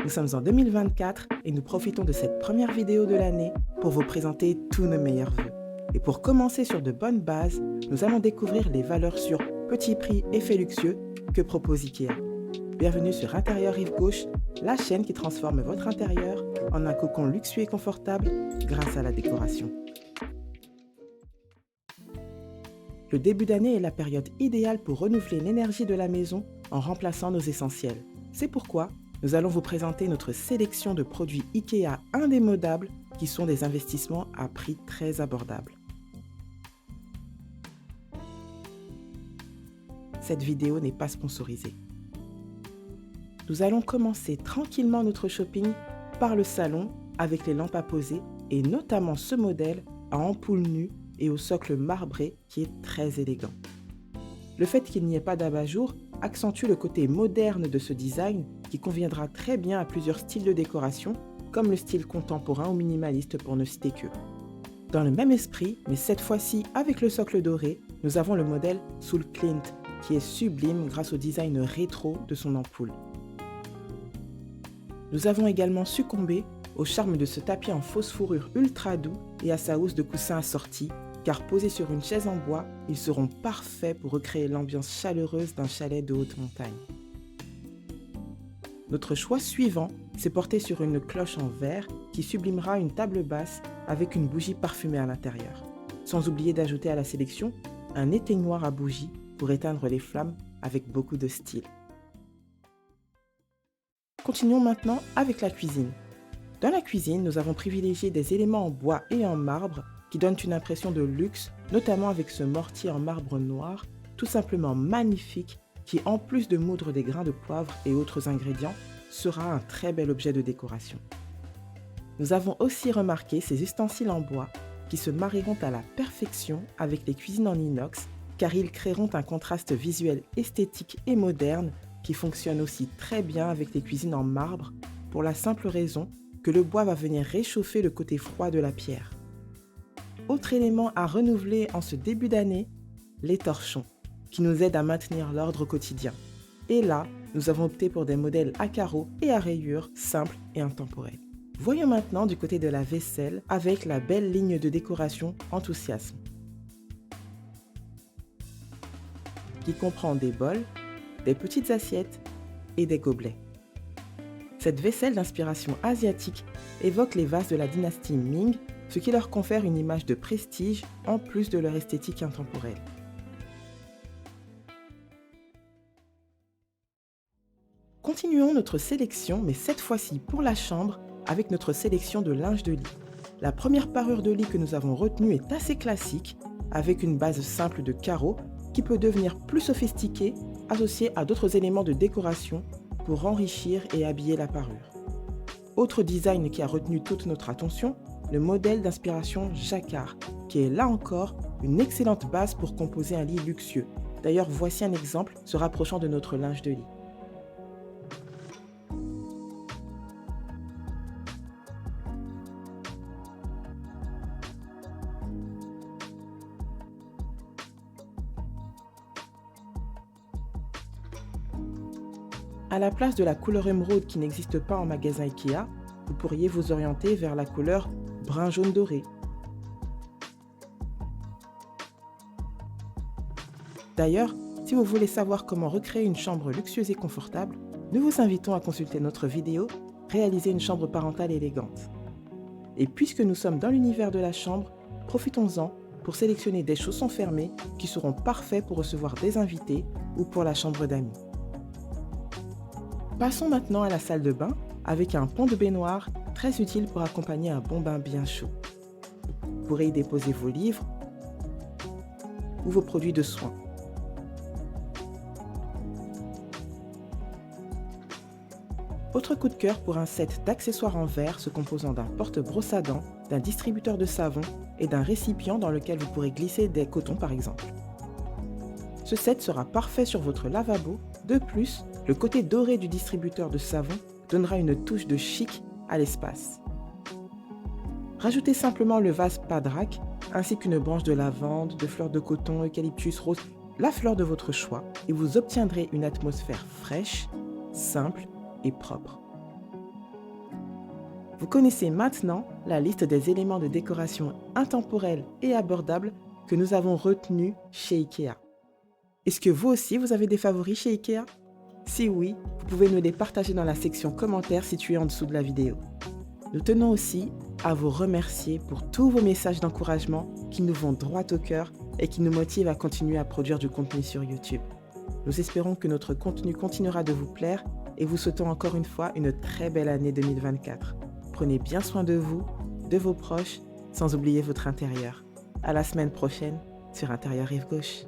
Nous sommes en 2024 et nous profitons de cette première vidéo de l'année pour vous présenter tous nos meilleurs vœux. Et pour commencer sur de bonnes bases, nous allons découvrir les valeurs sur petit prix, effet luxueux que propose IKEA. Bienvenue sur Intérieur Rive Gauche, la chaîne qui transforme votre intérieur en un cocon luxueux et confortable grâce à la décoration. Le début d'année est la période idéale pour renouveler l'énergie de la maison en remplaçant nos essentiels. C'est pourquoi nous allons vous présenter notre sélection de produits IKEA indémodables qui sont des investissements à prix très abordables. Cette vidéo n'est pas sponsorisée. Nous allons commencer tranquillement notre shopping par le salon avec les lampes à poser et notamment ce modèle à ampoule nue et au socle marbré qui est très élégant. Le fait qu'il n'y ait pas d'abat-jour accentue le côté moderne de ce design qui conviendra très bien à plusieurs styles de décoration comme le style contemporain ou minimaliste pour ne citer que. Dans le même esprit, mais cette fois-ci avec le socle doré, nous avons le modèle Soul Clint qui est sublime grâce au design rétro de son ampoule. Nous avons également succombé au charme de ce tapis en fausse fourrure ultra doux et à sa housse de coussin assortie, car posés sur une chaise en bois, ils seront parfaits pour recréer l'ambiance chaleureuse d'un chalet de haute montagne. Notre choix suivant s'est porté sur une cloche en verre qui sublimera une table basse avec une bougie parfumée à l'intérieur. Sans oublier d'ajouter à la sélection un éteignoir à bougie pour éteindre les flammes avec beaucoup de style. Continuons maintenant avec la cuisine. Dans la cuisine, nous avons privilégié des éléments en bois et en marbre qui donnent une impression de luxe, notamment avec ce mortier en marbre noir, tout simplement magnifique, qui en plus de moudre des grains de poivre et autres ingrédients, sera un très bel objet de décoration. Nous avons aussi remarqué ces ustensiles en bois qui se marieront à la perfection avec les cuisines en inox, car ils créeront un contraste visuel esthétique et moderne qui fonctionne aussi très bien avec les cuisines en marbre, pour la simple raison que le bois va venir réchauffer le côté froid de la pierre. Autre élément à renouveler en ce début d'année, les torchons, qui nous aident à maintenir l'ordre au quotidien. Et là, nous avons opté pour des modèles à carreaux et à rayures simples et intemporels. Voyons maintenant du côté de la vaisselle avec la belle ligne de décoration Enthousiasme, qui comprend des bols, des petites assiettes et des gobelets. Cette vaisselle d'inspiration asiatique évoque les vases de la dynastie Ming, ce qui leur confère une image de prestige en plus de leur esthétique intemporelle. Continuons notre sélection, mais cette fois-ci pour la chambre, avec notre sélection de linge de lit. La première parure de lit que nous avons retenue est assez classique, avec une base simple de carreaux qui peut devenir plus sophistiquée, associée à d'autres éléments de décoration pour enrichir et habiller la parure. Autre design qui a retenu toute notre attention, le modèle d'inspiration jacquard, qui est là encore une excellente base pour composer un lit luxueux. D'ailleurs, voici un exemple se rapprochant de notre linge de lit. À la place de la couleur émeraude qui n'existe pas en magasin IKEA, vous pourriez vous orienter vers la couleur brun jaune doré. D'ailleurs, si vous voulez savoir comment recréer une chambre luxueuse et confortable, nous vous invitons à consulter notre vidéo « Réaliser une chambre parentale élégante ». Et puisque nous sommes dans l'univers de la chambre, profitons-en pour sélectionner des chaussons fermés qui seront parfaits pour recevoir des invités ou pour la chambre d'amis. Passons maintenant à la salle de bain avec un pont de baignoire très utile pour accompagner un bon bain bien chaud. Vous pourrez y déposer vos livres ou vos produits de soins. Autre coup de cœur pour un set d'accessoires en verre se composant d'un porte-brosse à dents, d'un distributeur de savon et d'un récipient dans lequel vous pourrez glisser des cotons par exemple. Ce set sera parfait sur votre lavabo. De plus, le côté doré du distributeur de savon donnera une touche de chic à l'espace. Rajoutez simplement le vase Padrac ainsi qu'une branche de lavande, de fleurs de coton, eucalyptus rose, la fleur de votre choix et vous obtiendrez une atmosphère fraîche, simple et propre. Vous connaissez maintenant la liste des éléments de décoration intemporels et abordables que nous avons retenus chez IKEA. Est-ce que vous aussi, vous avez des favoris chez IKEA? Si oui, vous pouvez nous les partager dans la section commentaires située en dessous de la vidéo. Nous tenons aussi à vous remercier pour tous vos messages d'encouragement qui nous vont droit au cœur et qui nous motivent à continuer à produire du contenu sur YouTube. Nous espérons que notre contenu continuera de vous plaire et vous souhaitons encore une fois une très belle année 2024. Prenez bien soin de vous, de vos proches, sans oublier votre intérieur. À la semaine prochaine sur Intérieur Rive Gauche.